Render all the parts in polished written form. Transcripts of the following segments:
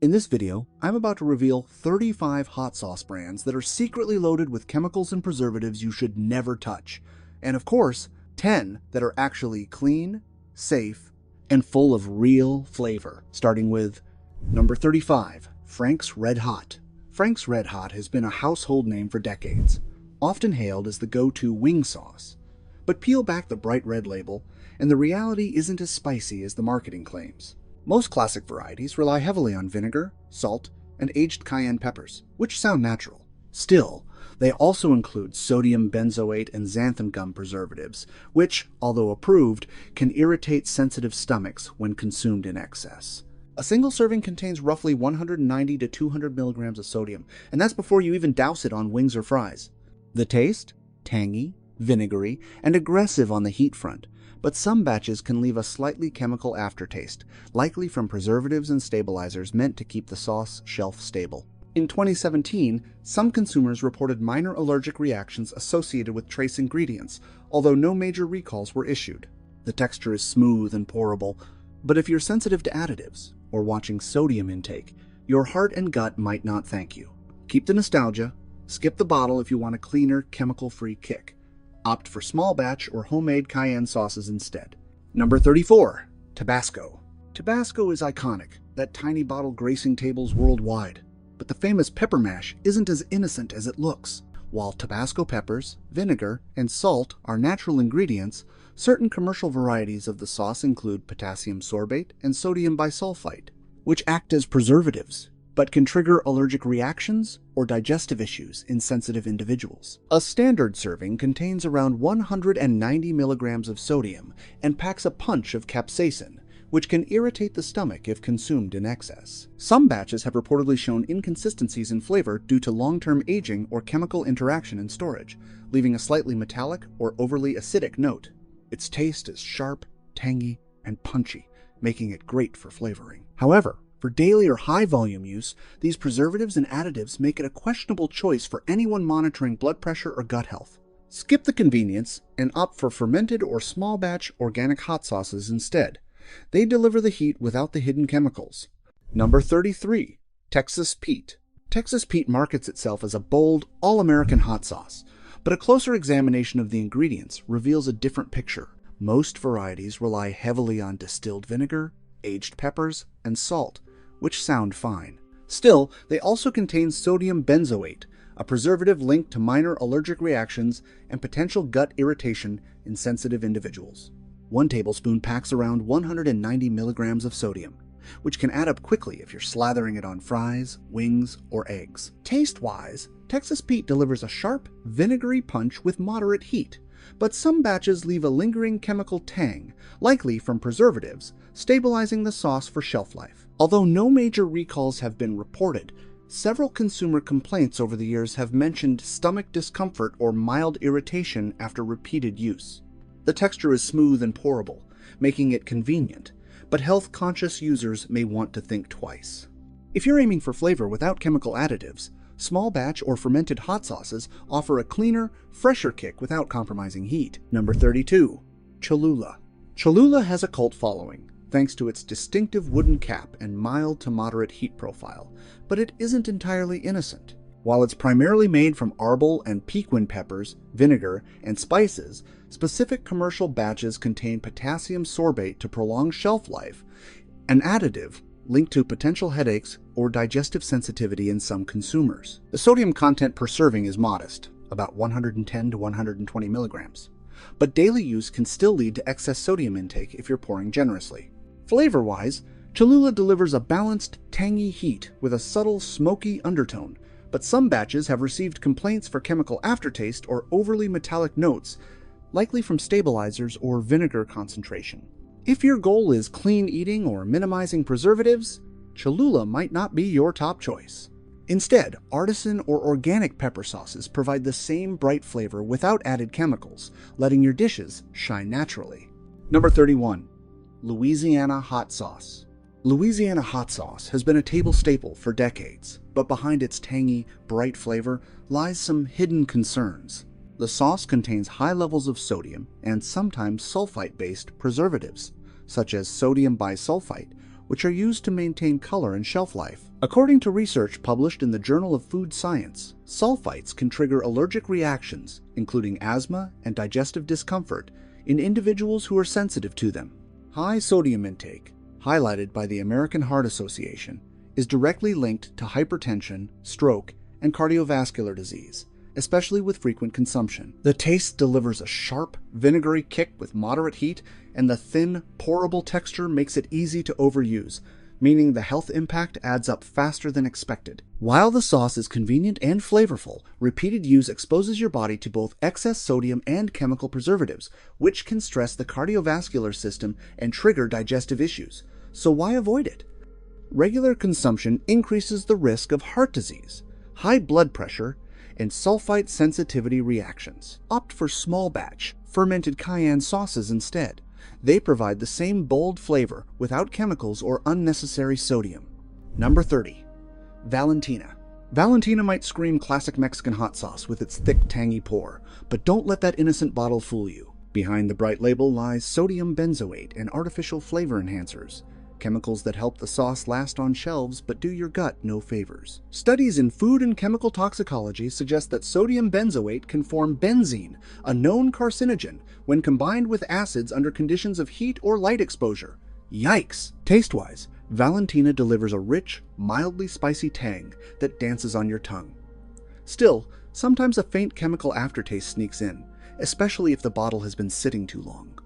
In this video, I'm about to reveal 35 hot sauce brands that are secretly loaded with chemicals and preservatives you should never touch. And of course, 10 that are actually clean, safe, and full of real flavor. Starting with number 35, Frank's Red Hot. Frank's Red Hot has been a household name for decades, often hailed as the go-to wing sauce. But peel back the bright red label, and the reality isn't as spicy as the marketing claims. Most classic varieties rely heavily on vinegar, salt, and aged cayenne peppers, which sound natural. Still, they also include sodium benzoate and xanthan gum preservatives, which, although approved, can irritate sensitive stomachs when consumed in excess. A single serving contains roughly 190 to 200 milligrams of sodium, and that's before you even douse it on wings or fries. The taste? Tangy, vinegary, and aggressive on the heat front, but some batches can leave a slightly chemical aftertaste, likely from preservatives and stabilizers meant to keep the sauce shelf stable. In 2017, some consumers reported minor allergic reactions associated with trace ingredients, although no major recalls were issued. The texture is smooth and pourable, but if you're sensitive to additives or watching sodium intake, your heart and gut might not thank you. Keep the nostalgia, skip the bottle if you want a cleaner, chemical-free kick. Opt for small batch or homemade cayenne sauces instead. Number 34, Tabasco. Tabasco is iconic, that tiny bottle gracing tables worldwide. But the famous pepper mash isn't as innocent as it looks. While Tabasco peppers, vinegar, and salt are natural ingredients, certain commercial varieties of the sauce include potassium sorbate and sodium bisulfite, which act as preservatives, but can trigger allergic reactions or digestive issues in sensitive individuals. A standard serving contains around 190 milligrams of sodium and packs a punch of capsaicin, which can irritate the stomach if consumed in excess. Some batches have reportedly shown inconsistencies in flavor due to long-term aging or chemical interaction in storage, leaving a slightly metallic or overly acidic note. Its taste is sharp, tangy, and punchy, making it great for flavoring. However, for daily or high-volume use, these preservatives and additives make it a questionable choice for anyone monitoring blood pressure or gut health. Skip the convenience and opt for fermented or small-batch organic hot sauces instead. They deliver the heat without the hidden chemicals. Number 33, Texas Pete. Texas Pete markets itself as a bold, all-American hot sauce, but a closer examination of the ingredients reveals a different picture. Most varieties rely heavily on distilled vinegar, aged peppers, and salt, which sound fine. Still, they also contain sodium benzoate, a preservative linked to minor allergic reactions and potential gut irritation in sensitive individuals. 1 tablespoon packs around 190 milligrams of sodium, which can add up quickly if you're slathering it on fries, wings, or eggs. Taste-wise, Texas Pete delivers a sharp, vinegary punch with moderate heat, but some batches leave a lingering chemical tang, likely from preservatives, stabilizing the sauce for shelf life. Although no major recalls have been reported, several consumer complaints over the years have mentioned stomach discomfort or mild irritation after repeated use. The texture is smooth and pourable, making it convenient, but health-conscious users may want to think twice. If you're aiming for flavor without chemical additives, small batch or fermented hot sauces offer a cleaner, fresher kick without compromising heat. Number 32, Cholula. Cholula has a cult following, thanks to its distinctive wooden cap and mild to moderate heat profile, but it isn't entirely innocent. While it's primarily made from arbol and Pequin peppers, vinegar, and spices, specific commercial batches contain potassium sorbate to prolong shelf life, an additive linked to potential headaches or digestive sensitivity in some consumers. The sodium content per serving is modest, about 110 to 120 milligrams, but daily use can still lead to excess sodium intake if you're pouring generously. Flavor-wise, Cholula delivers a balanced, tangy heat with a subtle, smoky undertone, but some batches have received complaints for chemical aftertaste or overly metallic notes, likely from stabilizers or vinegar concentration. If your goal is clean eating or minimizing preservatives, Cholula might not be your top choice. Instead, artisan or organic pepper sauces provide the same bright flavor without added chemicals, letting your dishes shine naturally. Number 31, Louisiana Hot Sauce. Louisiana hot sauce has been a table staple for decades, but behind its tangy, bright flavor lies some hidden concerns. The sauce contains high levels of sodium and sometimes sulfite-based preservatives, such as sodium bisulfite, which are used to maintain color and shelf life. According to research published in the Journal of Food Science, sulfites can trigger allergic reactions, including asthma and digestive discomfort, in individuals who are sensitive to them. High sodium intake, highlighted by the American Heart Association, is directly linked to hypertension, stroke, and cardiovascular disease, especially with frequent consumption. The taste delivers a sharp, vinegary kick with moderate heat, and the thin, pourable texture makes it easy to overuse, meaning the health impact adds up faster than expected. While the sauce is convenient and flavorful, repeated use exposes your body to both excess sodium and chemical preservatives, which can stress the cardiovascular system and trigger digestive issues. So why avoid it? Regular consumption increases the risk of heart disease, high blood pressure, and sulfite sensitivity reactions. Opt for small batch, fermented cayenne sauces instead. They provide the same bold flavor without chemicals or unnecessary sodium. Number 30. Valentina. Valentina might scream classic Mexican hot sauce with its thick, tangy pour, but don't let that innocent bottle fool you. Behind the bright label lies sodium benzoate and artificial flavor enhancers, chemicals that help the sauce last on shelves but do your gut no favors. Studies in food and chemical toxicology suggest that sodium benzoate can form benzene, a known carcinogen, when combined with acids under conditions of heat or light exposure. Yikes! Taste-wise, Valentina delivers a rich, mildly spicy tang that dances on your tongue. Still, sometimes a faint chemical aftertaste sneaks in, especially if the bottle has been sitting too long.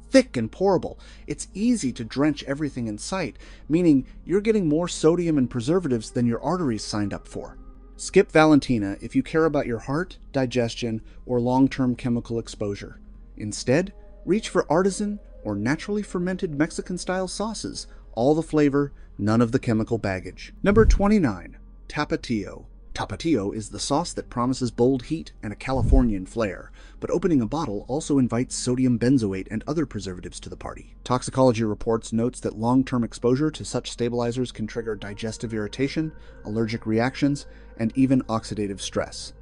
Thick and pourable, it's easy to drench everything in sight, meaning you're getting more sodium and preservatives than your arteries signed up for. Skip Valentina if you care about your heart, digestion, or long-term chemical exposure. Instead, reach for artisan or naturally fermented Mexican-style sauces, all the flavor, none of the chemical baggage. Number 29. Tapatio. Tapatio is the sauce that promises bold heat and a Californian flair, but opening a bottle also invites sodium benzoate and other preservatives to the party. Toxicology Reports notes that long-term exposure to such stabilizers can trigger digestive irritation, allergic reactions, and even oxidative stress.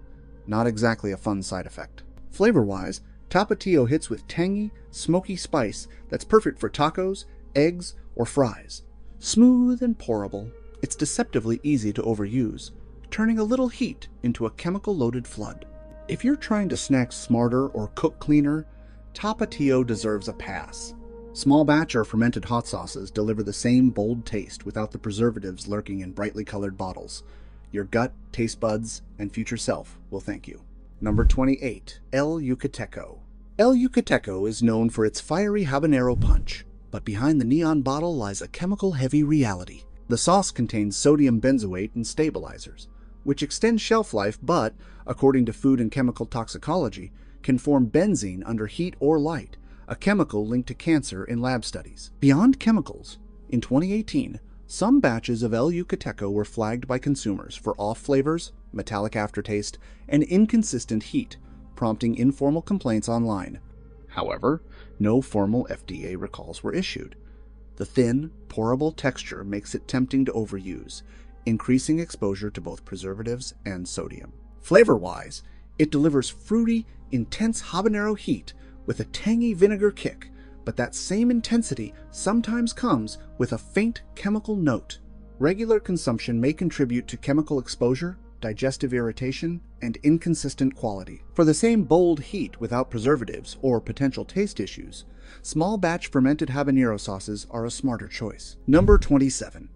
Not exactly a fun side effect. Flavor-wise, Tapatio hits with tangy, smoky spice that's perfect for tacos, eggs, or fries. Smooth and pourable, it's deceptively easy to overuse, turning a little heat into a chemical-loaded flood. If you're trying to snack smarter or cook cleaner, Tapatio deserves a pass. Small batch or fermented hot sauces deliver the same bold taste without the preservatives lurking in brightly colored bottles. Your gut, taste buds, and future self will thank you. Number 28. El Yucateco. El Yucateco is known for its fiery habanero punch, but behind the neon bottle lies a chemical-heavy reality. The sauce contains sodium benzoate and stabilizers, which extend shelf life but, according to food and chemical toxicology, can form benzene under heat or light, a chemical linked to cancer in lab studies. Beyond chemicals, in 2018, some batches of El Yucateco were flagged by consumers for off flavors, metallic aftertaste, and inconsistent heat, prompting informal complaints online. However, no formal FDA recalls were issued. The thin, pourable texture makes it tempting to overuse, increasing exposure to both preservatives and sodium. Flavor-wise, it delivers fruity, intense habanero heat with a tangy vinegar kick, but that same intensity sometimes comes with a faint chemical note. Regular consumption may contribute to chemical exposure, digestive irritation, and inconsistent quality. For the same bold heat without preservatives or potential taste issues, small batch fermented habanero sauces are a smarter choice. Number 27.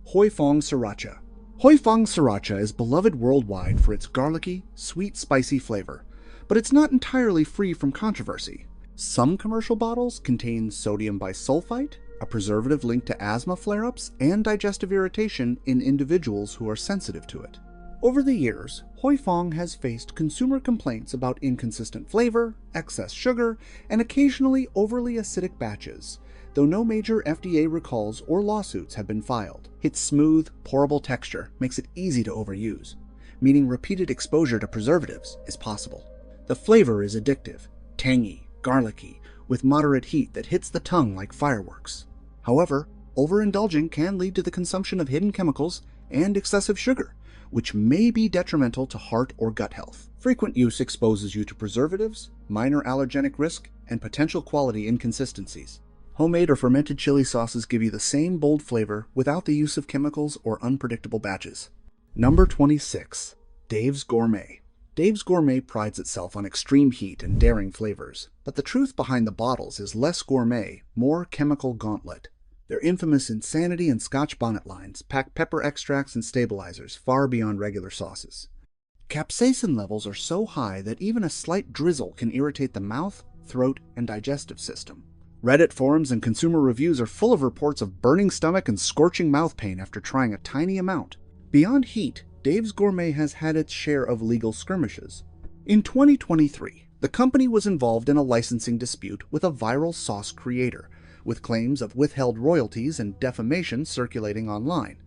Hoi Fong Sriracha. Hoi Fong Sriracha is beloved worldwide for its garlicky, sweet, spicy flavor, but it's not entirely free from controversy. Some commercial bottles contain sodium bisulfite, a preservative linked to asthma flare-ups and digestive irritation in individuals who are sensitive to it. Over the years, Hoi Fong has faced consumer complaints about inconsistent flavor, excess sugar, and occasionally overly acidic batches, though no major FDA recalls or lawsuits have been filed. Its smooth, pourable texture makes it easy to overuse, meaning repeated exposure to preservatives is possible. The flavor is addictive, tangy, garlicky, with moderate heat that hits the tongue like fireworks. However, overindulging can lead to the consumption of hidden chemicals and excessive sugar, which may be detrimental to heart or gut health. Frequent use exposes you to preservatives, minor allergenic risk, and potential quality inconsistencies. Homemade or fermented chili sauces give you the same bold flavor without the use of chemicals or unpredictable batches. Number 26. Dave's Gourmet. Dave's Gourmet prides itself on extreme heat and daring flavors, but the truth behind the bottles is less gourmet, more chemical gauntlet. Their infamous Insanity and Scotch Bonnet lines pack pepper extracts and stabilizers far beyond regular sauces. Capsaicin levels are so high that even a slight drizzle can irritate the mouth, throat, and digestive system. Reddit forums and consumer reviews are full of reports of burning stomach and scorching mouth pain after trying a tiny amount. Beyond heat, Dave's Gourmet has had its share of legal skirmishes. In 2023, the company was involved in a licensing dispute with a viral sauce creator, with claims of withheld royalties and defamation circulating online.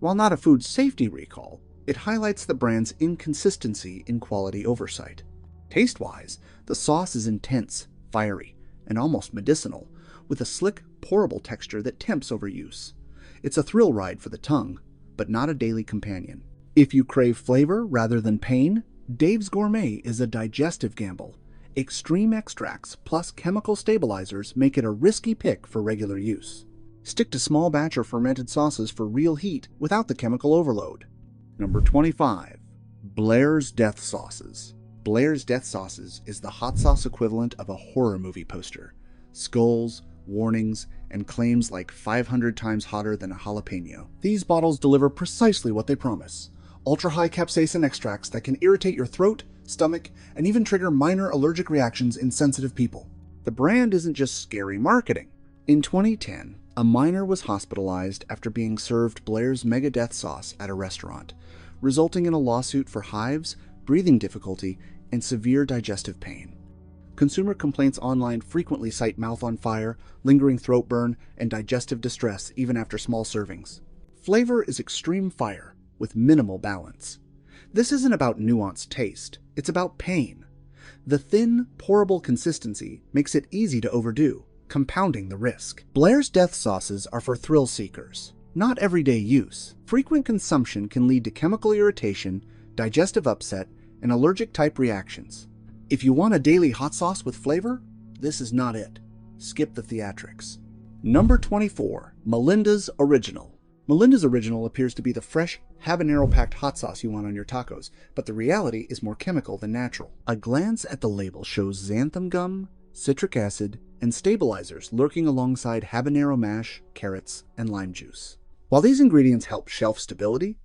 While not a food safety recall, it highlights the brand's inconsistency in quality oversight. Taste-wise, the sauce is intense, fiery, and almost medicinal, with a slick, pourable texture that tempts overuse. It's a thrill ride for the tongue, but not a daily companion. If you crave flavor rather than pain, Dave's Gourmet is a digestive gamble. Extreme extracts plus chemical stabilizers make it a risky pick for regular use. Stick to small batch or fermented sauces for real heat without the chemical overload. Number 25. Blair's Death Sauces. Blair's Death Sauces is the hot sauce equivalent of a horror movie poster. Skulls, warnings, and claims like 500 times hotter than a jalapeno. These bottles deliver precisely what they promise. Ultra-high capsaicin extracts that can irritate your throat, stomach, and even trigger minor allergic reactions in sensitive people. The brand isn't just scary marketing. In 2010, a minor was hospitalized after being served Blair's Mega Death Sauce at a restaurant, resulting in a lawsuit for hives, breathing difficulty, and severe digestive pain. Consumer complaints online frequently cite mouth on fire, lingering throat burn, and digestive distress even after small servings. Flavor is extreme fire, with minimal balance. This isn't about nuanced taste, it's about pain. The thin, pourable consistency makes it easy to overdo, compounding the risk. Blair's Death Sauces are for thrill seekers, not everyday use. Frequent consumption can lead to chemical irritation, digestive upset, and allergic-type reactions. If you want a daily hot sauce with flavor, this is not it. Skip the theatrics. Number 24. Melinda's Original. Melinda's Original appears to be the fresh, habanero-packed hot sauce you want on your tacos, but the reality is more chemical than natural. A glance at the label shows xanthan gum, citric acid, and stabilizers lurking alongside habanero mash, carrots, and lime juice. While these ingredients help shelf stability,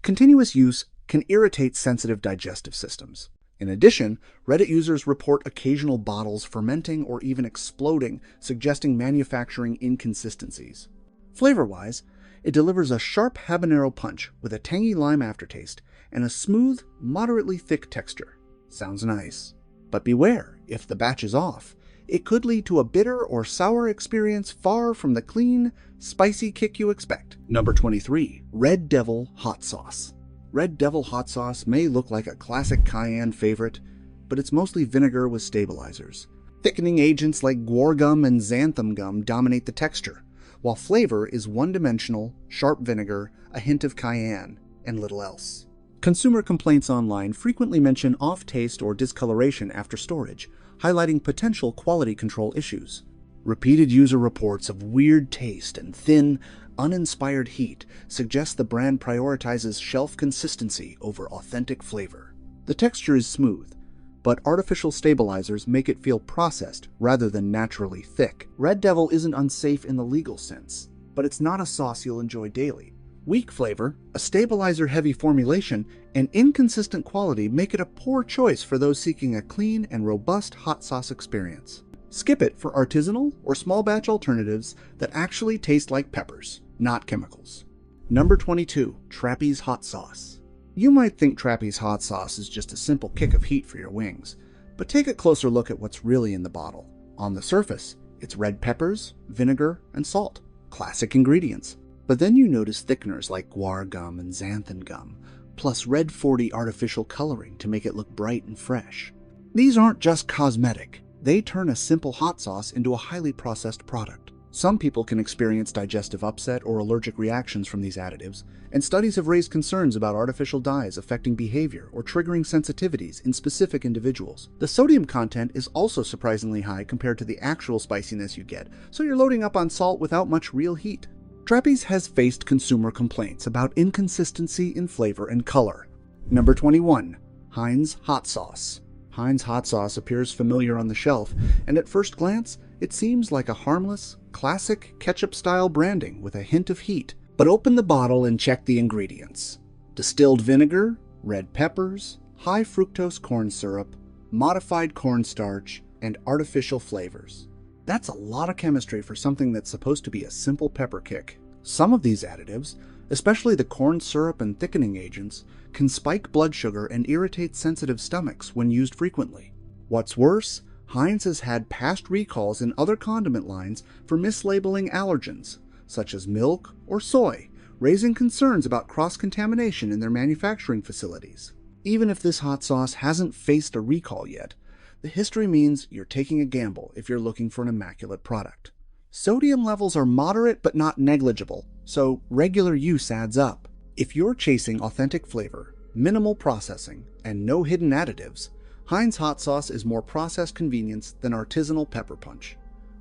continuous use can irritate sensitive digestive systems. In addition, Reddit users report occasional bottles fermenting or even exploding, suggesting manufacturing inconsistencies. Flavor-wise, it delivers a sharp habanero punch with a tangy lime aftertaste and a smooth, moderately thick texture. Sounds nice. But beware, if the batch is off, it could lead to a bitter or sour experience far from the clean, spicy kick you expect. Number 23. Red Devil Hot Sauce. Red Devil Hot Sauce may look like a classic cayenne favorite, but it's mostly vinegar with stabilizers. Thickening agents like guar gum and xanthan gum dominate the texture, while flavor is one-dimensional, sharp vinegar, a hint of cayenne, and little else. Consumer complaints online frequently mention off-taste or discoloration after storage, highlighting potential quality control issues. Repeated user reports of weird taste and thin, uninspired heat suggest the brand prioritizes shelf consistency over authentic flavor. The texture is smooth, but artificial stabilizers make it feel processed rather than naturally thick. Red Devil isn't unsafe in the legal sense, but it's not a sauce you'll enjoy daily. Weak flavor, a stabilizer-heavy formulation, and inconsistent quality make it a poor choice for those seeking a clean and robust hot sauce experience. Skip it for artisanal or small batch alternatives that actually taste like peppers, not chemicals. Number 22. Trappy's Hot Sauce. You might think Trappy's Hot Sauce is just a simple kick of heat for your wings, but take a closer look at what's really in the bottle. On the surface, it's red peppers, vinegar, and salt. Classic ingredients. But then you notice thickeners like guar gum and xanthan gum, plus red 40 artificial coloring to make it look bright and fresh. These aren't just cosmetic. They turn a simple hot sauce into a highly processed product. Some people can experience digestive upset or allergic reactions from these additives, and studies have raised concerns about artificial dyes affecting behavior or triggering sensitivities in specific individuals. The sodium content is also surprisingly high compared to the actual spiciness you get, so you're loading up on salt without much real heat. Trapeze has faced consumer complaints about inconsistency in flavor and color. Number 21. Heinz Hot Sauce. Heinz Hot Sauce appears familiar on the shelf, and at first glance, it seems like a harmless, classic ketchup-style branding with a hint of heat. But open the bottle and check the ingredients. Distilled vinegar, red peppers, high fructose corn syrup, modified cornstarch, and artificial flavors. That's a lot of chemistry for something that's supposed to be a simple pepper kick. Some of these additives, especially the corn syrup and thickening agents, can spike blood sugar and irritate sensitive stomachs when used frequently. What's worse, Heinz has had past recalls in other condiment lines for mislabeling allergens, such as milk or soy, raising concerns about cross-contamination in their manufacturing facilities. Even if this hot sauce hasn't faced a recall yet, the history means you're taking a gamble if you're looking for an immaculate product. Sodium levels are moderate but not negligible, so regular use adds up. If you're chasing authentic flavor, minimal processing, and no hidden additives, Heinz Hot Sauce is more processed convenience than artisanal pepper punch.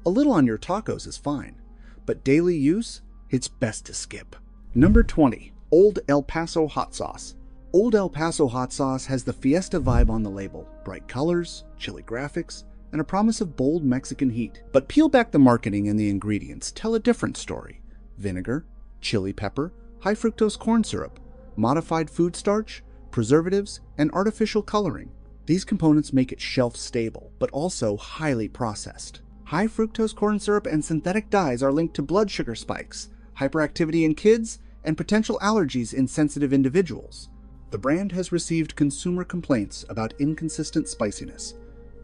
A little on your tacos is fine, but daily use, it's best to skip. Number 20. Old El Paso Hot Sauce. Old El Paso Hot Sauce has the fiesta vibe on the label, bright colors, chilly graphics, and a promise of bold Mexican heat. But peel back the marketing and the ingredients tell a different story. Vinegar, chili pepper, high fructose corn syrup, modified food starch, preservatives, and artificial coloring. These components make it shelf-stable, but also highly processed. High fructose corn syrup and synthetic dyes are linked to blood sugar spikes, hyperactivity in kids, and potential allergies in sensitive individuals. The brand has received consumer complaints about inconsistent spiciness.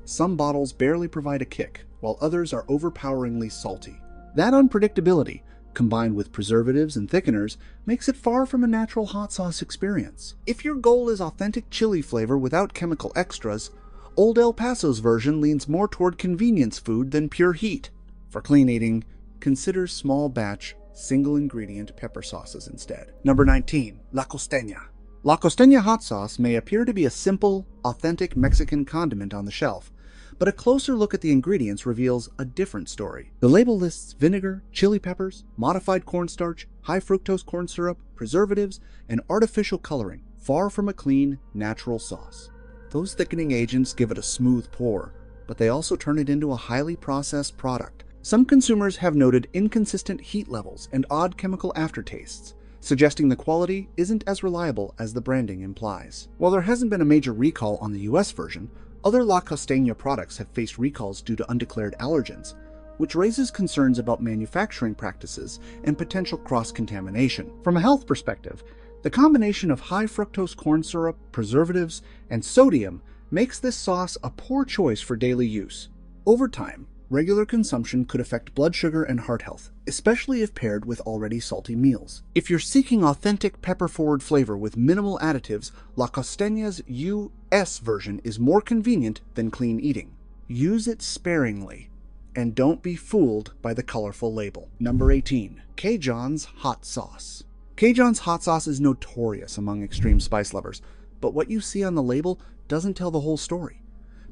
Some bottles barely provide a kick, while others are overpoweringly salty. That unpredictability, combined with preservatives and thickeners, makes it far from a natural hot sauce experience. If your goal is authentic chili flavor without chemical extras, Old El Paso's version leans more toward convenience food than pure heat. For clean eating, consider small batch, single ingredient pepper sauces instead. Number 19. La Costeña. La Costeña hot sauce may appear to be a simple, authentic Mexican condiment on the shelf, but a closer look at the ingredients reveals a different story. The label lists vinegar, chili peppers, modified cornstarch, high fructose corn syrup, preservatives, and artificial coloring, far from a clean, natural sauce. Those thickening agents give it a smooth pour, but they also turn it into a highly processed product. Some consumers have noted inconsistent heat levels and odd chemical aftertastes, suggesting the quality isn't as reliable as the branding implies. While there hasn't been a major recall on the US version, other La Costeña products have faced recalls due to undeclared allergens, which raises concerns about manufacturing practices and potential cross-contamination. From a health perspective, the combination of high fructose corn syrup, preservatives, and sodium makes this sauce a poor choice for daily use. Over time, regular consumption could affect blood sugar and heart health, especially if paired with already salty meals. If you're seeking authentic pepper-forward flavor with minimal additives, La Costeña's US version is more convenient than clean eating. Use it sparingly, and don't be fooled by the colorful label. Number 18. Cajun's Hot Sauce. Cajun's hot sauce is notorious among extreme spice lovers, but what you see on the label doesn't tell the whole story.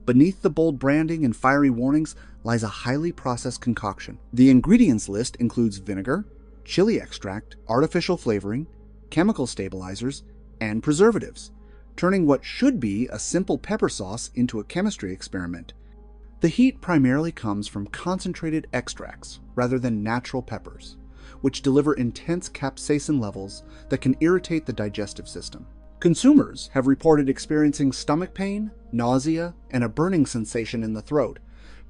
Beneath the bold branding and fiery warnings lies a highly processed concoction. The ingredients list includes vinegar, chili extract, artificial flavoring, chemical stabilizers, and preservatives, turning what should be a simple pepper sauce into a chemistry experiment. The heat primarily comes from concentrated extracts rather than natural peppers, which deliver intense capsaicin levels that can irritate the digestive system. Consumers have reported experiencing stomach pain, nausea, and a burning sensation in the throat,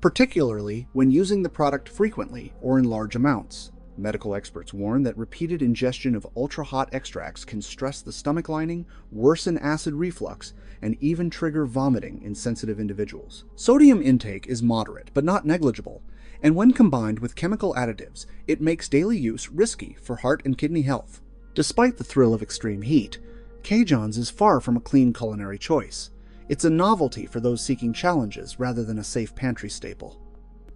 particularly when using the product frequently or in large amounts. Medical experts warn that repeated ingestion of ultra-hot extracts can stress the stomach lining, worsen acid reflux, and even trigger vomiting in sensitive individuals. Sodium intake is moderate but not negligible, and when combined with chemical additives, it makes daily use risky for heart and kidney health. Despite the thrill of extreme heat, Cajun's is far from a clean culinary choice. It's a novelty for those seeking challenges rather than a safe pantry staple.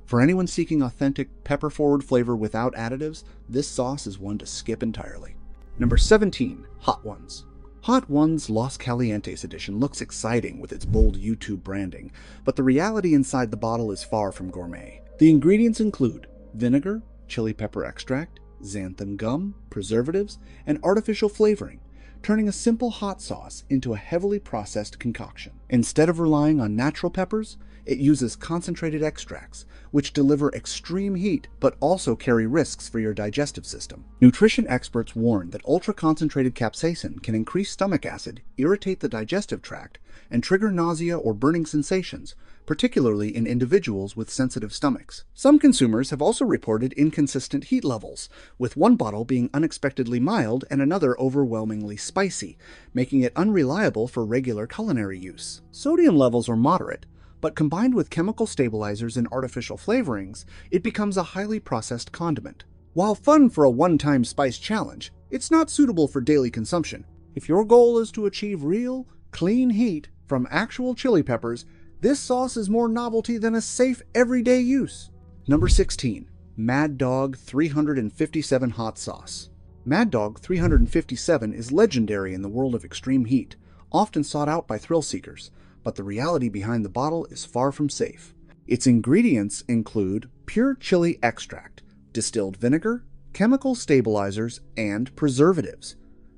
For anyone seeking authentic pepper-forward flavor without additives, this sauce is one to skip entirely. Number 17. Hot Ones. Hot Ones Los Calientes edition looks exciting with its bold YouTube branding, but the reality inside the bottle is far from gourmet. The ingredients include vinegar, chili pepper extract, xanthan gum, preservatives, and artificial flavoring, turning a simple hot sauce into a heavily processed concoction. Instead of relying on natural peppers, it uses concentrated extracts, which deliver extreme heat but also carry risks for your digestive system. Nutrition experts warn that ultra-concentrated capsaicin can increase stomach acid, irritate the digestive tract, and trigger nausea or burning sensations, particularly in individuals with sensitive stomachs. Some consumers have also reported inconsistent heat levels, with one bottle being unexpectedly mild and another overwhelmingly spicy, making it unreliable for regular culinary use. Sodium levels are moderate, but combined with chemical stabilizers and artificial flavorings, it becomes a highly processed condiment. While fun for a one-time spice challenge, it's not suitable for daily consumption. If your goal is to achieve real, clean heat from actual chili peppers, this sauce is more novelty than a safe everyday use. Number 16. Mad Dog 357 Hot Sauce. Mad Dog 357 is legendary in the world of extreme heat, often sought out by thrill seekers, but the reality behind the bottle is far from safe. Its ingredients include pure chili extract, distilled vinegar, chemical stabilizers, and preservatives,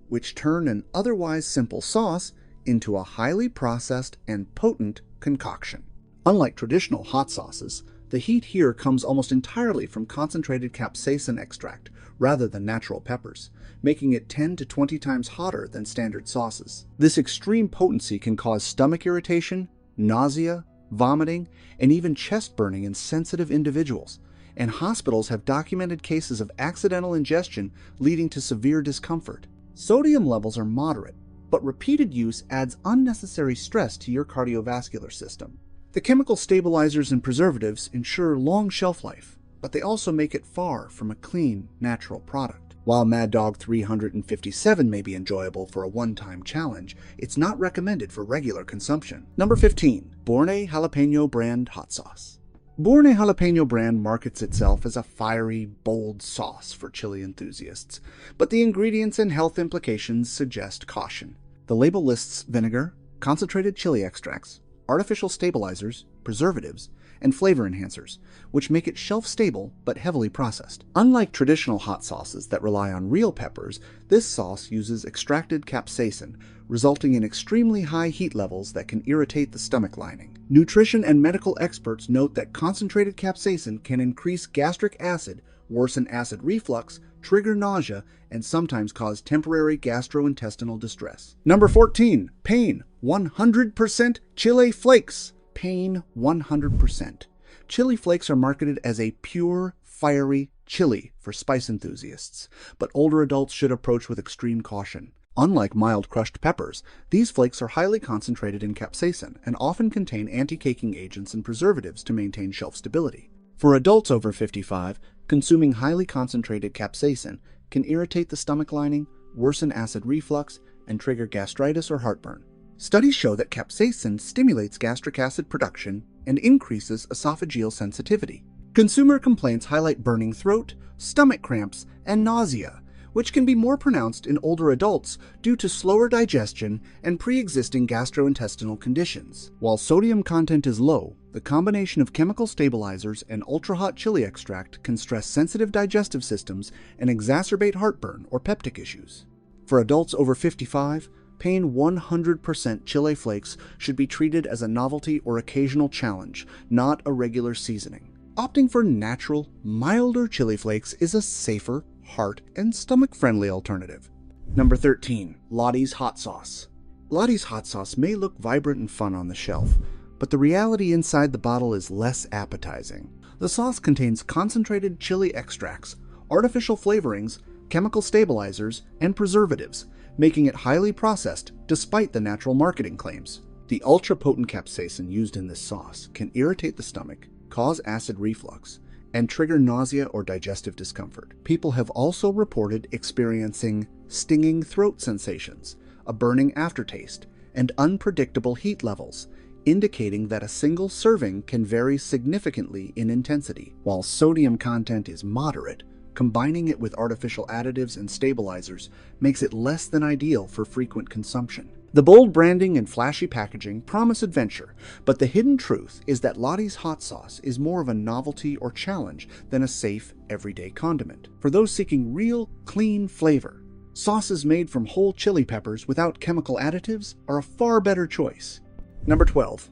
which turn an otherwise simple sauce into a highly processed and potent concoction. Unlike traditional hot sauces, the heat here comes almost entirely from concentrated capsaicin extract rather than natural peppers, making it 10 to 20 times hotter than standard sauces. This extreme potency can cause stomach irritation, nausea, vomiting, and even chest burning in sensitive individuals, and hospitals have documented cases of accidental ingestion leading to severe discomfort. Sodium levels are moderate, but repeated use adds unnecessary stress to your cardiovascular system. The chemical stabilizers and preservatives ensure long shelf life, but they also make it far from a clean, natural product. While Mad Dog 357 may be enjoyable for a one-time challenge, it's not recommended for regular consumption. Number 15. Borne Jalapeno Brand Hot Sauce. Borne Jalapeno brand markets itself as a fiery, bold sauce for chili enthusiasts, but the ingredients and health implications suggest caution. The label lists vinegar, concentrated chili extracts, artificial stabilizers, preservatives, and flavor enhancers, which make it shelf-stable but heavily processed. Unlike traditional hot sauces that rely on real peppers, this sauce uses extracted capsaicin, resulting in extremely high heat levels that can irritate the stomach lining. Nutrition and medical experts note that concentrated capsaicin can increase gastric acid, worsen acid reflux, trigger nausea, and sometimes cause temporary gastrointestinal distress. Number 14. Pain 100% Chili Flakes. Pain 100%. Chili flakes are marketed as a pure, fiery chili for spice enthusiasts, but older adults should approach with extreme caution. Unlike mild crushed peppers, these flakes are highly concentrated in capsaicin and often contain anti-caking agents and preservatives to maintain shelf stability. For adults over 55, consuming highly concentrated capsaicin can irritate the stomach lining, worsen acid reflux, and trigger gastritis or heartburn. Studies show that capsaicin stimulates gastric acid production and increases esophageal sensitivity. Consumer complaints highlight burning throat, stomach cramps, and nausea, which can be more pronounced in older adults due to slower digestion and pre-existing gastrointestinal conditions. While sodium content is low, the combination of chemical stabilizers and ultra-hot chili extract can stress sensitive digestive systems and exacerbate heartburn or peptic issues. For adults over 55, Pain 100% chili flakes should be treated as a novelty or occasional challenge, not a regular seasoning. Opting for natural, milder chili flakes is a safer, heart and stomach-friendly alternative. Number 13. Lottie's Hot Sauce. Lottie's Hot Sauce may look vibrant and fun on the shelf, but the reality inside the bottle is less appetizing. The sauce contains concentrated chili extracts, artificial flavorings, chemical stabilizers, and preservatives, making it highly processed despite the natural marketing claims. The ultra-potent capsaicin used in this sauce can irritate the stomach, cause acid reflux, and trigger nausea or digestive discomfort. People have also reported experiencing stinging throat sensations, a burning aftertaste, and unpredictable heat levels, indicating that a single serving can vary significantly in intensity. While sodium content is moderate, combining it with artificial additives and stabilizers makes it less than ideal for frequent consumption. The bold branding and flashy packaging promise adventure, but the hidden truth is that Lottie's hot sauce is more of a novelty or challenge than a safe, everyday condiment. For those seeking real, clean flavor, sauces made from whole chili peppers without chemical additives are a far better choice. Number 12.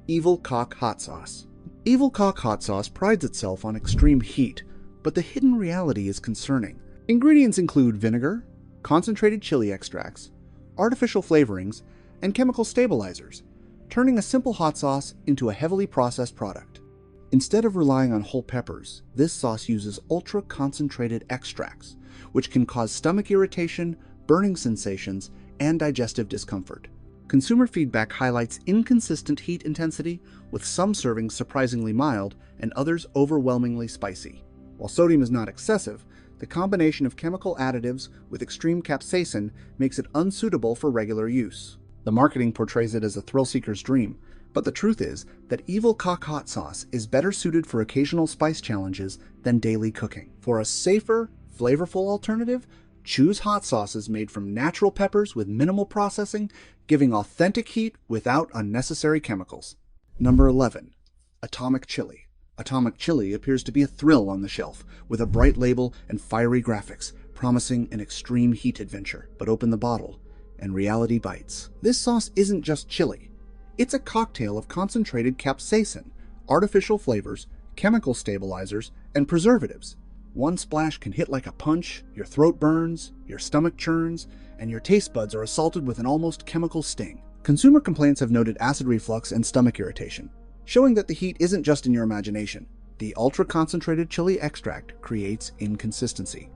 Evil Cock Hot Sauce. Evil Cock Hot Sauce prides itself on extreme heat, but the hidden reality is concerning. Ingredients include vinegar, concentrated chili extracts, artificial flavorings, and chemical stabilizers, turning a simple hot sauce into a heavily processed product. Instead of relying on whole peppers, this sauce uses ultra-concentrated extracts, which can cause stomach irritation, burning sensations, and digestive discomfort. Consumer feedback highlights inconsistent heat intensity, with some servings surprisingly mild and others overwhelmingly spicy. While sodium is not excessive, the combination of chemical additives with extreme capsaicin makes it unsuitable for regular use. The marketing portrays it as a thrill seeker's dream, but the truth is that Evil Cock Hot Sauce is better suited for occasional spice challenges than daily cooking. For a safer, flavorful alternative, choose hot sauces made from natural peppers with minimal processing, giving authentic heat without unnecessary chemicals. Number 11. Atomic Chili. Atomic Chili appears to be a thrill on the shelf, with a bright label and fiery graphics, promising an extreme heat adventure. But open the bottle, and reality bites. This sauce isn't just chili. It's a cocktail of concentrated capsaicin, artificial flavors, chemical stabilizers, and preservatives. One splash can hit like a punch, your throat burns, your stomach churns, and your taste buds are assaulted with an almost chemical sting. Consumer complaints have noted acid reflux and stomach irritation, showing that the heat isn't just in your imagination. The ultra-concentrated chili extract creates inconsistency.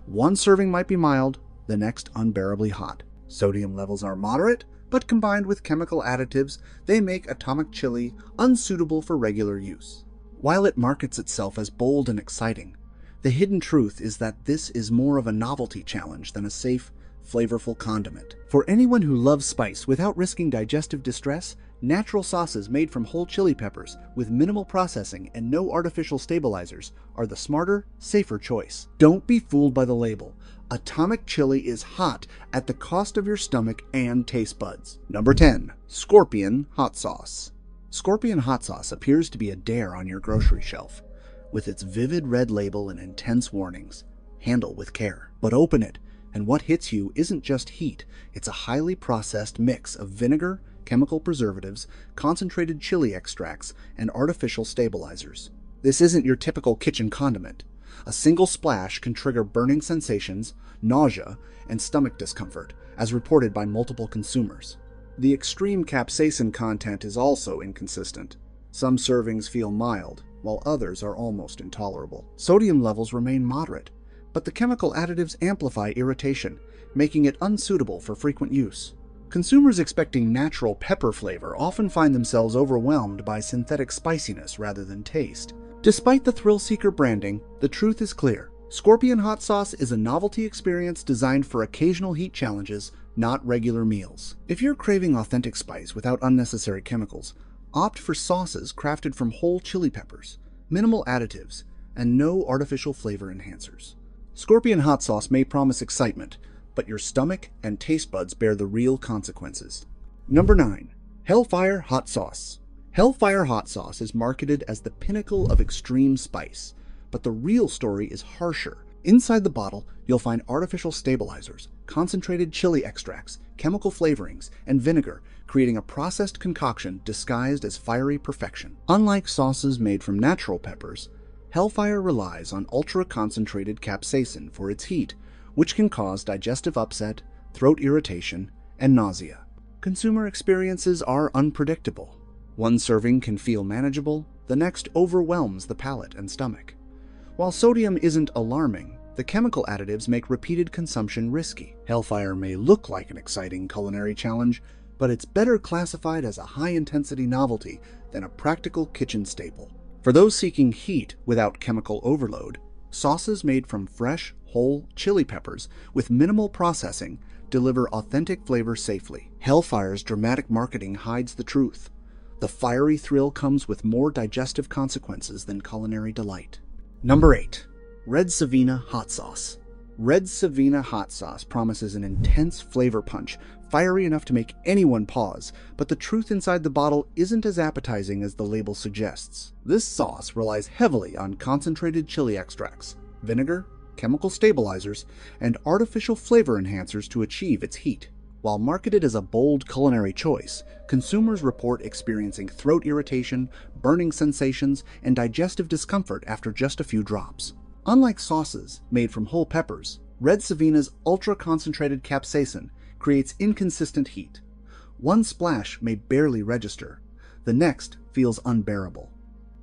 One serving might be mild, the next unbearably hot. Sodium levels are moderate, but combined with chemical additives, they make Atomic Chili unsuitable for regular use. While it markets itself as bold and exciting, the hidden truth is that this is more of a novelty challenge than a safe, flavorful condiment. For anyone who loves spice without risking digestive distress, natural sauces made from whole chili peppers with minimal processing and no artificial stabilizers are the smarter, safer choice. Don't be fooled by the label. Atomic Chili is hot at the cost of your stomach and taste buds. Number 10. Scorpion Hot Sauce. Scorpion Hot Sauce appears to be a dare on your grocery shelf. With its vivid red label and intense warnings, handle with care. But open it, and what hits you isn't just heat, it's a highly processed mix of vinegar, chemical preservatives, concentrated chili extracts, and artificial stabilizers. This isn't your typical kitchen condiment. A single splash can trigger burning sensations, nausea, and stomach discomfort, as reported by multiple consumers. The extreme capsaicin content is also inconsistent. Some servings feel mild, while others are almost intolerable. Sodium levels remain moderate, but the chemical additives amplify irritation, making it unsuitable for frequent use. Consumers expecting natural pepper flavor often find themselves overwhelmed by synthetic spiciness rather than taste. Despite the thrill-seeker branding, the truth is clear. Scorpion Hot Sauce is a novelty experience designed for occasional heat challenges, not regular meals. If you're craving authentic spice without unnecessary chemicals, opt for sauces crafted from whole chili peppers, minimal additives, and no artificial flavor enhancers. Scorpion Hot Sauce may promise excitement, but your stomach and taste buds bear the real consequences. Number 9. Hellfire Hot Sauce. Hellfire Hot Sauce is marketed as the pinnacle of extreme spice, but the real story is harsher. Inside the bottle, you'll find artificial stabilizers, concentrated chili extracts, chemical flavorings, and vinegar, creating a processed concoction disguised as fiery perfection. Unlike sauces made from natural peppers, Hellfire relies on ultra-concentrated capsaicin for its heat, which can cause digestive upset, throat irritation, and nausea. Consumer experiences are unpredictable. One serving can feel manageable, the next overwhelms the palate and stomach. While sodium isn't alarming, the chemical additives make repeated consumption risky. Hellfire may look like an exciting culinary challenge, but it's better classified as a high-intensity novelty than a practical kitchen staple. For those seeking heat without chemical overload, sauces made from fresh, whole chili peppers with minimal processing deliver authentic flavor safely. Hellfire's dramatic marketing hides the truth. The fiery thrill comes with more digestive consequences than culinary delight. Number 8. Red Savina Hot Sauce. Red Savina Hot Sauce promises an intense flavor punch, fiery enough to make anyone pause, but the truth inside the bottle isn't as appetizing as the label suggests. This sauce relies heavily on concentrated chili extracts, vinegar, chemical stabilizers, and artificial flavor enhancers to achieve its heat. While marketed as a bold culinary choice, consumers report experiencing throat irritation, burning sensations, and digestive discomfort after just a few drops. Unlike sauces made from whole peppers, Red Savina's ultra-concentrated capsaicin creates inconsistent heat. One splash may barely register, the next feels unbearable.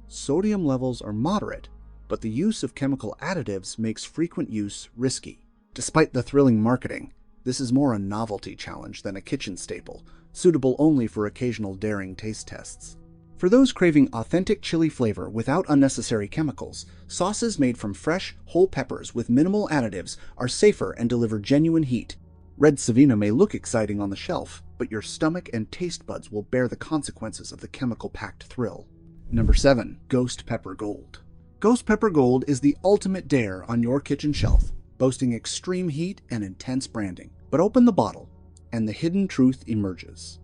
Sodium levels are moderate, but the use of chemical additives makes frequent use risky. Despite the thrilling marketing, this is more a novelty challenge than a kitchen staple, suitable only for occasional daring taste tests. For those craving authentic chili flavor without unnecessary chemicals, sauces made from fresh, whole peppers with minimal additives are safer and deliver genuine heat. Red Savina may look exciting on the shelf, but your stomach and taste buds will bear the consequences of the chemical-packed thrill. Number 7. Ghost Pepper Gold. Ghost Pepper Gold is the ultimate dare on your kitchen shelf, boasting extreme heat and intense branding. But open the bottle, and the hidden truth emerges.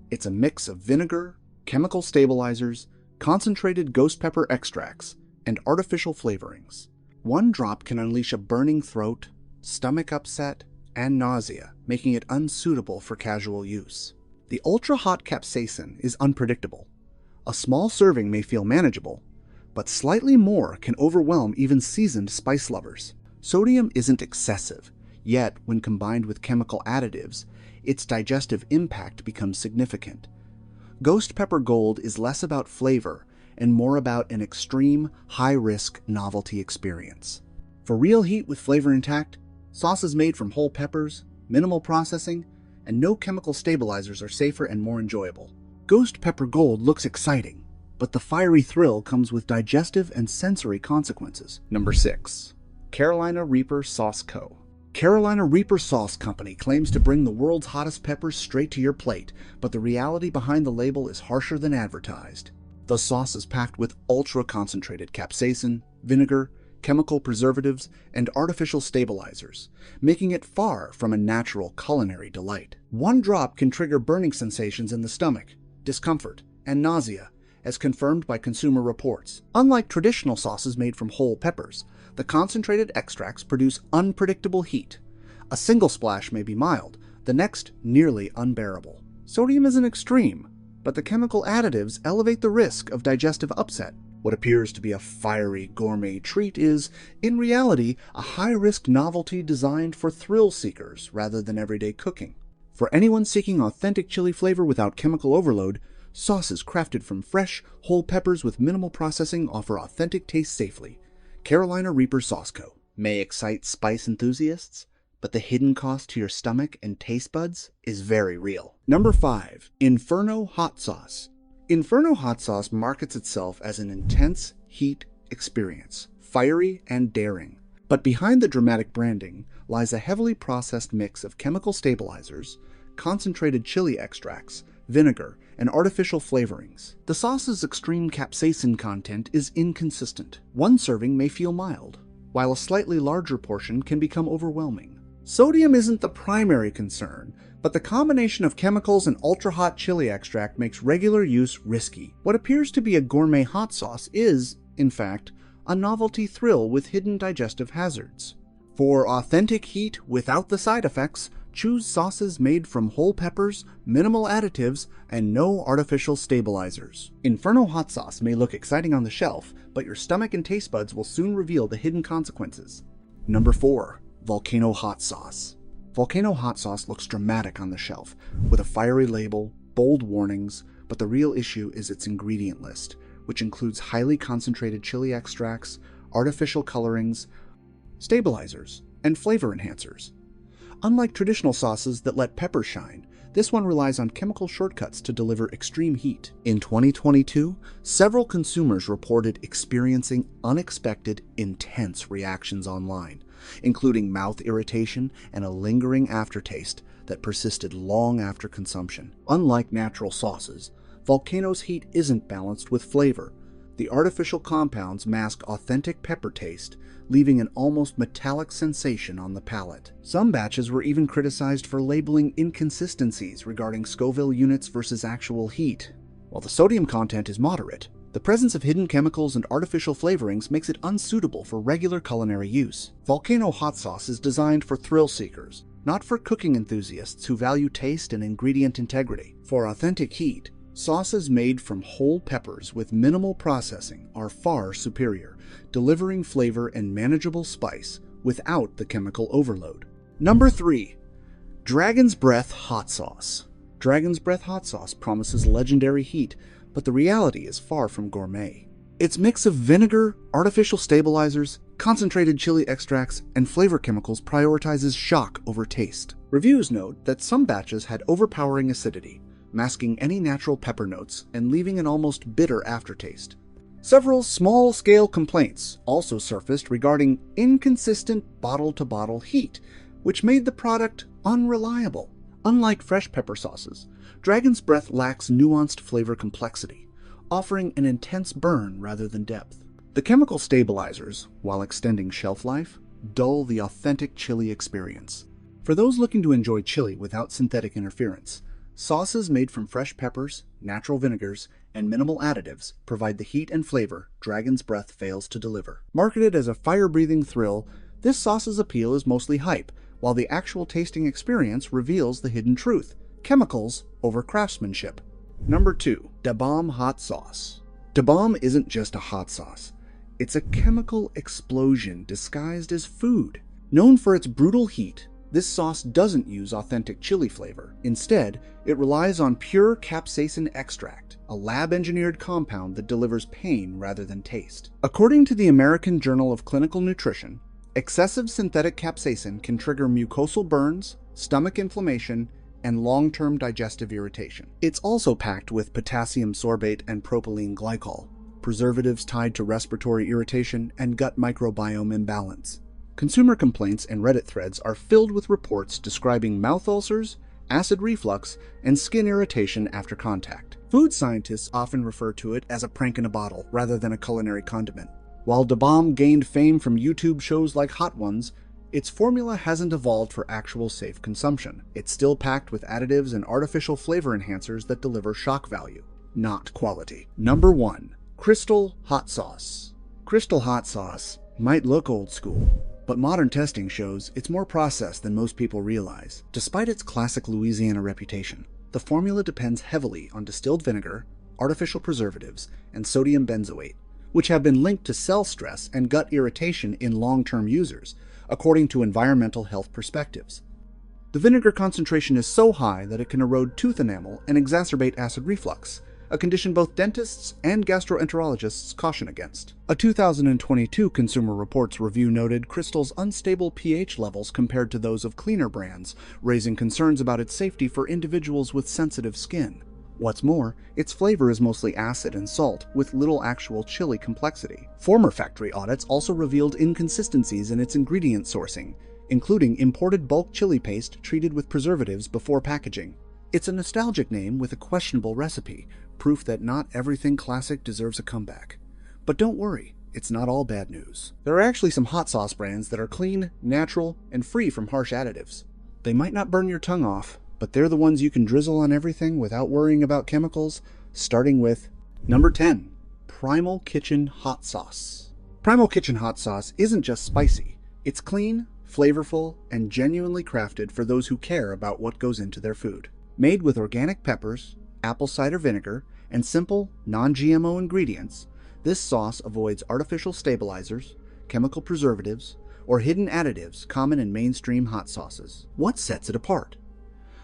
It's a mix of vinegar, chemical stabilizers, concentrated ghost pepper extracts, and artificial flavorings. One drop can unleash a burning throat, stomach upset, and nausea, making it unsuitable for casual use. The ultra-hot capsaicin is unpredictable. A small serving may feel manageable, but slightly more can overwhelm even seasoned spice lovers. Sodium isn't excessive, yet when combined with chemical additives, its digestive impact becomes significant. Ghost Pepper Gold is less about flavor and more about an extreme, high-risk novelty experience. For real heat with flavor intact, sauces made from whole peppers, minimal processing, and no chemical stabilizers are safer and more enjoyable. Ghost Pepper Gold looks exciting, but the fiery thrill comes with digestive and sensory consequences. Number 6. Carolina Reaper Sauce Co. Carolina Reaper Sauce Company claims to bring the world's hottest peppers straight to your plate, but the reality behind the label is harsher than advertised. The sauce is packed with ultra-concentrated capsaicin, vinegar, chemical preservatives, and artificial stabilizers, making it far from a natural culinary delight. One drop can trigger burning sensations in the stomach, discomfort, and nausea, as confirmed by consumer reports. Unlike traditional sauces made from whole peppers, the concentrated extracts produce unpredictable heat. A single splash may be mild, the next nearly unbearable. Sodium isn't extreme, but the chemical additives elevate the risk of digestive upset. What appears to be a fiery gourmet treat is, in reality, a high-risk novelty designed for thrill seekers rather than everyday cooking. For anyone seeking authentic chili flavor without chemical overload, sauces crafted from fresh, whole peppers with minimal processing offer authentic taste safely. Carolina Reaper Sauce Co. may excite spice enthusiasts, but the hidden cost to your stomach and taste buds is very real. Number 5. Inferno Hot Sauce. Inferno Hot Sauce markets itself as an intense heat experience, fiery and daring. But behind the dramatic branding lies a heavily processed mix of chemical stabilizers, concentrated chili extracts, vinegar, and artificial flavorings. The sauce's extreme capsaicin content is inconsistent. One serving may feel mild, while a slightly larger portion can become overwhelming. Sodium isn't the primary concern, but the combination of chemicals and ultra-hot chili extract makes regular use risky. What appears to be a gourmet hot sauce is, in fact, a novelty thrill with hidden digestive hazards. For authentic heat without the side effects, choose sauces made from whole peppers, minimal additives, and no artificial stabilizers. Inferno Hot Sauce may look exciting on the shelf, but your stomach and taste buds will soon reveal the hidden consequences. Number 4. Volcano Hot Sauce. Volcano Hot Sauce looks dramatic on the shelf, with a fiery label, bold warnings, but the real issue is its ingredient list, which includes highly concentrated chili extracts, artificial colorings, stabilizers, and flavor enhancers. Unlike traditional sauces that let peppers shine, this one relies on chemical shortcuts to deliver extreme heat. In 2022, several consumers reported experiencing unexpected, intense reactions online, including mouth irritation and a lingering aftertaste that persisted long after consumption. Unlike natural sauces, Volcano's heat isn't balanced with flavor. The artificial compounds mask authentic pepper taste, leaving an almost metallic sensation on the palate. Some batches were even criticized for labeling inconsistencies regarding Scoville units versus actual heat. While the sodium content is moderate, the presence of hidden chemicals and artificial flavorings makes it unsuitable for regular culinary use. Volcano hot sauce is designed for thrill seekers, not for cooking enthusiasts who value taste and ingredient integrity. For authentic heat, sauces made from whole peppers with minimal processing are far superior, delivering flavor and manageable spice without the chemical overload. Number 3. Dragon's Breath Hot Sauce. Dragon's Breath Hot Sauce promises legendary heat, but the reality is far from gourmet. Its mix of vinegar, artificial stabilizers, concentrated chili extracts, and flavor chemicals prioritizes shock over taste. Reviews note that some batches had overpowering acidity, masking any natural pepper notes and leaving an almost bitter aftertaste. Several small-scale complaints also surfaced regarding inconsistent bottle-to-bottle heat, which made the product unreliable. Unlike fresh pepper sauces, Dragon's Breath lacks nuanced flavor complexity, offering an intense burn rather than depth. The chemical stabilizers, while extending shelf life, dull the authentic chili experience. For those looking to enjoy chili without synthetic interference, sauces made from fresh peppers, natural vinegars, and minimal additives provide the heat and flavor Dragon's Breath fails to deliver. Marketed as a fire-breathing thrill, this sauce's appeal is mostly hype, while the actual tasting experience reveals the hidden truth: chemicals over craftsmanship. Number 2. Da Bomb Hot Sauce. Da Bomb isn't just a hot sauce. It's a chemical explosion disguised as food. Known for its brutal heat, this sauce doesn't use authentic chili flavor. Instead, it relies on pure capsaicin extract, a lab-engineered compound that delivers pain rather than taste. According to the American Journal of Clinical Nutrition, excessive synthetic capsaicin can trigger mucosal burns, stomach inflammation, and long-term digestive irritation. It's also packed with potassium sorbate and propylene glycol, preservatives tied to respiratory irritation and gut microbiome imbalance. Consumer complaints and Reddit threads are filled with reports describing mouth ulcers, acid reflux, and skin irritation after contact. Food scientists often refer to it as a prank in a bottle rather than a culinary condiment. While Da Bomb gained fame from YouTube shows like Hot Ones, its formula hasn't evolved for actual safe consumption. It's still packed with additives and artificial flavor enhancers that deliver shock value, not quality. Number 1. Crystal Hot Sauce. Crystal Hot Sauce might look old school, but modern testing shows it's more processed than most people realize. Despite its classic Louisiana reputation, the formula depends heavily on distilled vinegar, artificial preservatives, and sodium benzoate, which have been linked to cell stress and gut irritation in long-term users, according to environmental health perspectives. The vinegar concentration is so high that it can erode tooth enamel and exacerbate acid reflux, a condition both dentists and gastroenterologists caution against. A 2022 Consumer Reports review noted Crystal's unstable pH levels compared to those of cleaner brands, raising concerns about its safety for individuals with sensitive skin. What's more, its flavor is mostly acid and salt, with little actual chili complexity. Former factory audits also revealed inconsistencies in its ingredient sourcing, including imported bulk chili paste treated with preservatives before packaging. It's a nostalgic name with a questionable recipe, proof that not everything classic deserves a comeback. But don't worry, it's not all bad news. There are actually some hot sauce brands that are clean, natural, and free from harsh additives. They might not burn your tongue off, but they're the ones you can drizzle on everything without worrying about chemicals, starting with number 10. Primal Kitchen Hot Sauce. Primal Kitchen Hot Sauce isn't just spicy. It's clean, flavorful, and genuinely crafted for those who care about what goes into their food. Made with organic peppers, apple cider vinegar, and simple, non-GMO ingredients, this sauce avoids artificial stabilizers, chemical preservatives, or hidden additives common in mainstream hot sauces. What sets it apart?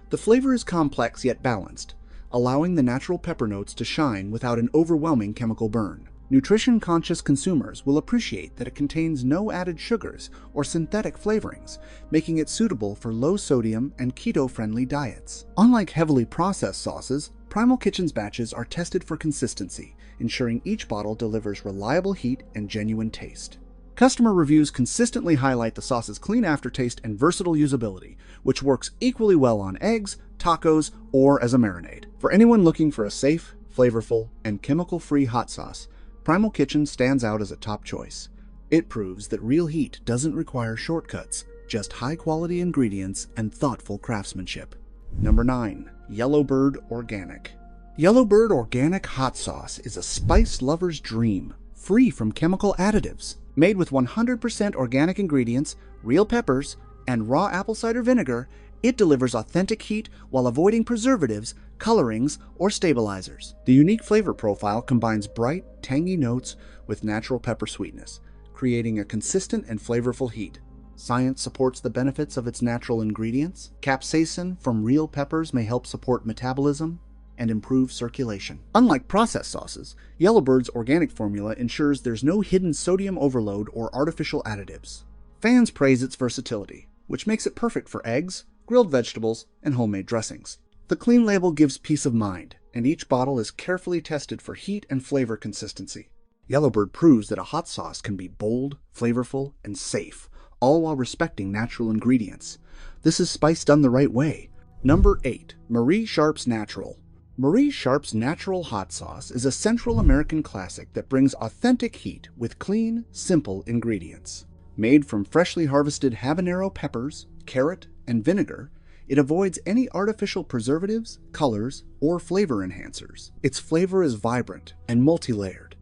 The flavor is complex yet balanced, allowing the natural pepper notes to shine without an overwhelming chemical burn. Nutrition-conscious consumers will appreciate that it contains no added sugars or synthetic flavorings, making it suitable for low-sodium and keto-friendly diets. Unlike heavily processed sauces, Primal Kitchen's batches are tested for consistency, ensuring each bottle delivers reliable heat and genuine taste. Customer reviews consistently highlight the sauce's clean aftertaste and versatile usability, which works equally well on eggs, tacos, or as a marinade. For anyone looking for a safe, flavorful, and chemical-free hot sauce, Primal Kitchen stands out as a top choice. It proves that real heat doesn't require shortcuts, just high-quality ingredients and thoughtful craftsmanship. Number 9. Yellowbird Organic. Yellowbird Organic Hot Sauce is a spice lover's dream, free from chemical additives. Made with 100% organic ingredients, real peppers, and raw apple cider vinegar, it delivers authentic heat while avoiding preservatives, colorings, or stabilizers. The unique flavor profile combines bright, tangy notes with natural pepper sweetness, creating a consistent and flavorful heat. Science supports the benefits of its natural ingredients. Capsaicin from real peppers may help support metabolism and improve circulation. Unlike processed sauces, Yellowbird's organic formula ensures there's no hidden sodium overload or artificial additives. Fans praise its versatility, which makes it perfect for eggs, grilled vegetables, and homemade dressings. The clean label gives peace of mind, and each bottle is carefully tested for heat and flavor consistency. Yellowbird proves that a hot sauce can be bold, flavorful, and safe, all while respecting natural ingredients. This is spice done the right way. Number 8. Marie Sharp's Natural. Marie Sharp's Natural Hot Sauce is a Central American classic that brings authentic heat with clean, simple ingredients. Made from freshly harvested habanero peppers, carrot, and vinegar, it avoids any artificial preservatives, colors, or flavor enhancers. Its flavor is vibrant and multi-layered.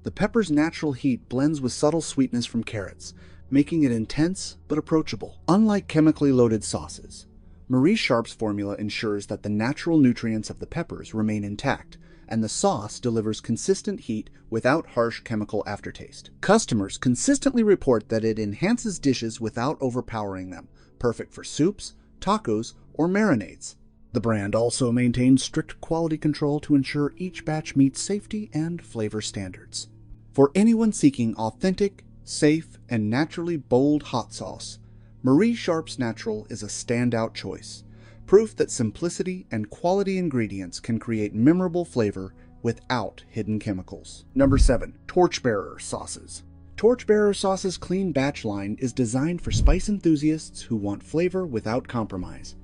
The pepper's natural heat blends with subtle sweetness from carrots, making it intense but approachable. Unlike chemically loaded sauces, Marie Sharp's formula ensures that the natural nutrients of the peppers remain intact, and the sauce delivers consistent heat without harsh chemical aftertaste. Customers consistently report that it enhances dishes without overpowering them, perfect for soups, tacos, or marinades. The brand also maintains strict quality control to ensure each batch meets safety and flavor standards. For anyone seeking authentic, safe, and naturally bold hot sauce, Marie Sharp's Natural is a standout choice, proof that simplicity and quality ingredients can create memorable flavor without hidden chemicals. Number 7. Torchbearer Sauces. Torchbearer Sauce's clean batch line is designed for spice enthusiasts who want flavor without compromise.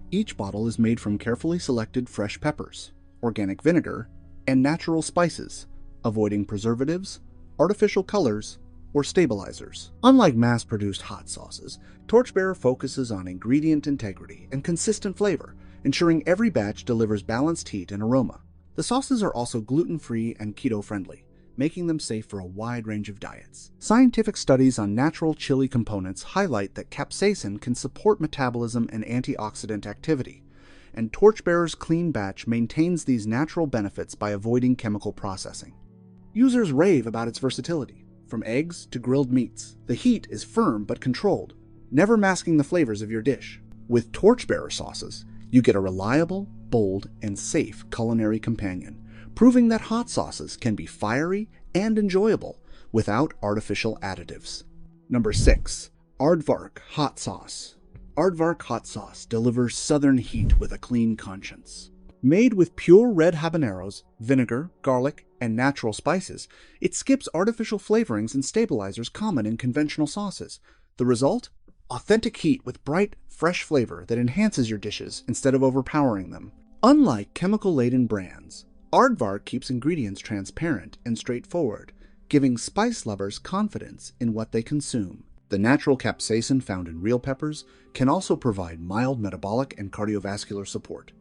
Each bottle is made from carefully selected fresh peppers, organic vinegar, and natural spices, avoiding preservatives, artificial colors, or stabilizers. Unlike mass-produced hot sauces, Torchbearer focuses on ingredient integrity and consistent flavor, ensuring every batch delivers balanced heat and aroma. The sauces are also gluten-free and keto-friendly, making them safe for a wide range of diets. Scientific studies on natural chili components highlight that capsaicin can support metabolism and antioxidant activity, and Torchbearer's clean batch maintains these natural benefits by avoiding chemical processing. Users rave about its versatility. From eggs to grilled meats, the heat is firm but controlled, never masking the flavors of your dish. With Torchbearer sauces, you get a reliable, bold, and safe culinary companion, proving that hot sauces can be fiery and enjoyable without artificial additives. Number 6. Aardvark Hot Sauce. Aardvark Hot Sauce delivers southern heat with a clean conscience. Made with pure red habaneros, vinegar, garlic, and natural spices, it skips artificial flavorings and stabilizers common in conventional sauces. The result? Authentic heat with bright, fresh flavor that enhances your dishes instead of overpowering them. Unlike chemical-laden brands, Aardvark keeps ingredients transparent and straightforward, giving spice lovers confidence in what they consume. The natural capsaicin found in real peppers can also provide mild metabolic and cardiovascular support.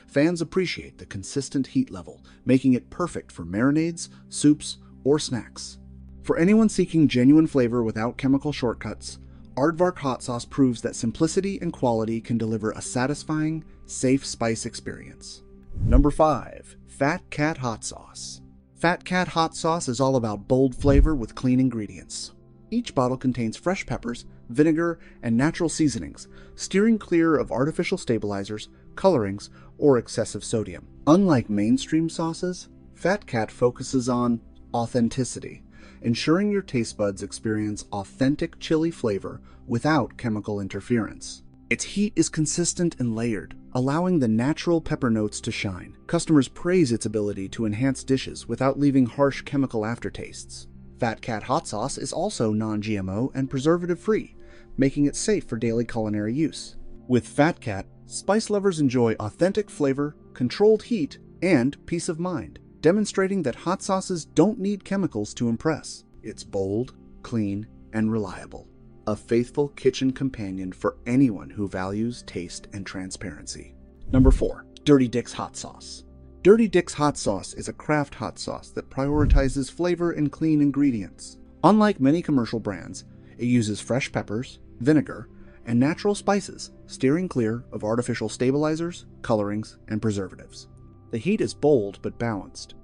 Fans appreciate the consistent heat level, making it perfect for marinades, soups, or snacks. For anyone seeking genuine flavor without chemical shortcuts, Aardvark Hot Sauce proves that simplicity and quality can deliver a satisfying, safe spice experience. Number 5. Fat Cat Hot Sauce. Fat Cat Hot Sauce is all about bold flavor with clean ingredients. Each bottle contains fresh peppers, vinegar, and natural seasonings, steering clear of artificial stabilizers, colorings, or excessive sodium. Unlike mainstream sauces, Fat Cat focuses on authenticity, ensuring your taste buds experience authentic chili flavor without chemical interference. Its heat is consistent and layered, allowing the natural pepper notes to shine. Customers praise its ability to enhance dishes without leaving harsh chemical aftertastes. Fat Cat Hot Sauce is also non-GMO and preservative-free, making it safe for daily culinary use. With Fat Cat, spice lovers enjoy authentic flavor, controlled heat, and peace of mind. demonstrating that hot sauces don't need chemicals to impress. It's bold, clean, and reliable. A faithful kitchen companion for anyone who values taste and transparency. Number 4. Dirty Dick's Hot Sauce. Dirty Dick's Hot Sauce is a craft hot sauce that prioritizes flavor and clean ingredients. Unlike many commercial brands, it uses fresh peppers, vinegar, and natural spices, steering clear of artificial stabilizers, colorings, and preservatives. The heat is bold but balanced,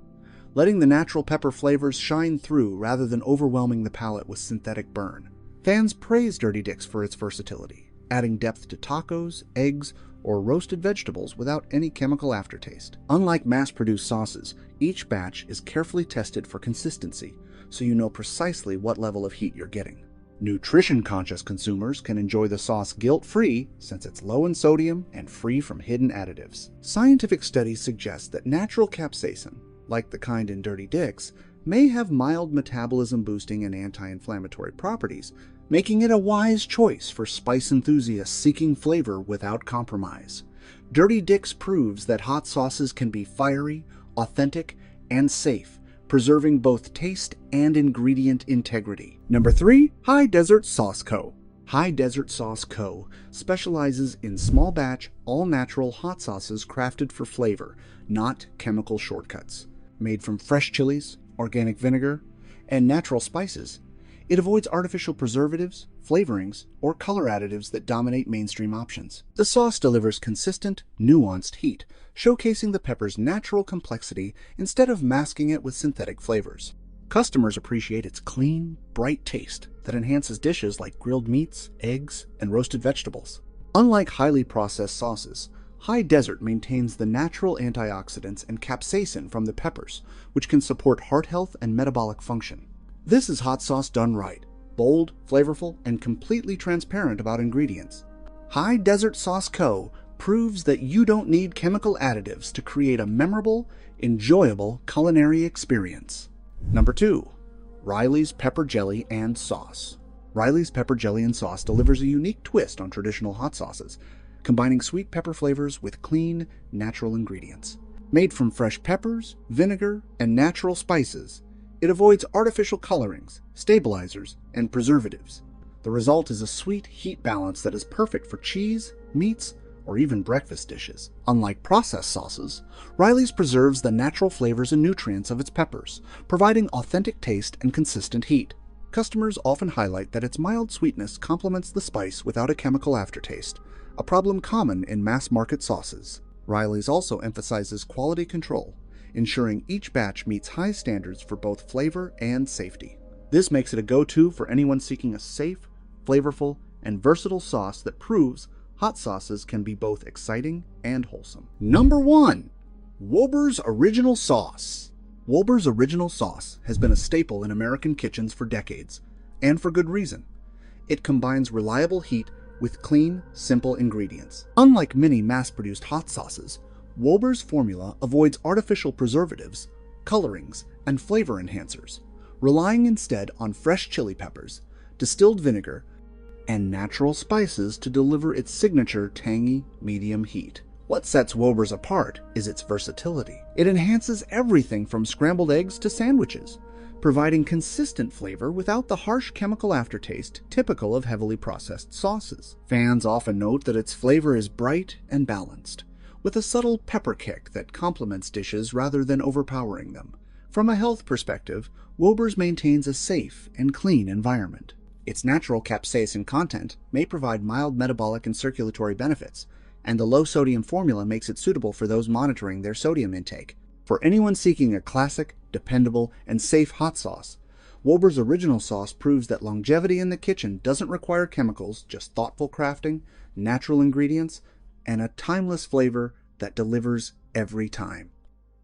letting the natural pepper flavors shine through rather than overwhelming the palate with synthetic burn. Fans praise Dirty Dick's for its versatility, adding depth to tacos, eggs, or roasted vegetables without any chemical aftertaste. Unlike mass-produced sauces, each batch is carefully tested for consistency, so you know precisely what level of heat you're getting. Nutrition-conscious consumers can enjoy the sauce guilt-free since it's low in sodium and free from hidden additives. Scientific studies suggest that natural capsaicin, like the kind in Dirty Dick's, may have mild metabolism-boosting and anti-inflammatory properties, making it a wise choice for spice enthusiasts seeking flavor without compromise. Dirty Dick's proves that hot sauces can be fiery, authentic, and safe, preserving both taste and ingredient integrity. Number 3. High Desert Sauce Co. High Desert Sauce Co. specializes in small batch, all-natural hot sauces crafted for flavor, not chemical shortcuts. Made from fresh chilies, organic vinegar, and natural spices, it avoids artificial preservatives, flavorings, or color additives that dominate mainstream options. The sauce delivers consistent, nuanced heat, showcasing the pepper's natural complexity instead of masking it with synthetic flavors. Customers appreciate its clean, bright taste that enhances dishes like grilled meats, eggs, and roasted vegetables. Unlike highly processed sauces, High Desert maintains the natural antioxidants and capsaicin from the peppers, which can support heart health and metabolic function. This is hot sauce done right, bold, flavorful, and completely transparent about ingredients. High Desert Sauce Co. proves that you don't need chemical additives to create a memorable, enjoyable culinary experience. Number 2. Riley's Pepper Jelly and Sauce. Riley's Pepper Jelly and Sauce delivers a unique twist on traditional hot sauces, combining sweet pepper flavors with clean, natural ingredients. Made from fresh peppers, vinegar, and natural spices, it avoids artificial colorings, stabilizers, and preservatives. The result is a sweet heat balance that is perfect for cheese, meats, or even breakfast dishes. Unlike processed sauces, Riley's preserves the natural flavors and nutrients of its peppers, providing authentic taste and consistent heat. Customers often highlight that its mild sweetness complements the spice without a chemical aftertaste, a problem common in mass-market sauces. Riley's also emphasizes quality control, ensuring each batch meets high standards for both flavor and safety. This makes it a go-to for anyone seeking a safe, flavorful, and versatile sauce that proves hot sauces can be both exciting and wholesome. Number 1. Wober's Original Sauce. Wober's Original Sauce has been a staple in American kitchens for decades, and for good reason. It combines reliable heat with clean, simple ingredients. Unlike many mass-produced hot sauces, Wober's formula avoids artificial preservatives, colorings, and flavor enhancers, relying instead on fresh chili peppers, distilled vinegar, and natural spices to deliver its signature tangy, medium heat. What sets Wober's apart is its versatility. It enhances everything from scrambled eggs to sandwiches, providing consistent flavor without the harsh chemical aftertaste typical of heavily processed sauces. Fans often note that its flavor is bright and balanced, with a subtle pepper kick that complements dishes rather than overpowering them. From a health perspective, Wober's maintains a safe and clean environment. Its natural capsaicin content may provide mild metabolic and circulatory benefits, and the low-sodium formula makes it suitable for those monitoring their sodium intake. For anyone seeking a classic, dependable, and safe hot sauce, Wober's Original Sauce proves that longevity in the kitchen doesn't require chemicals, just thoughtful crafting, natural ingredients, and a timeless flavor that delivers every time.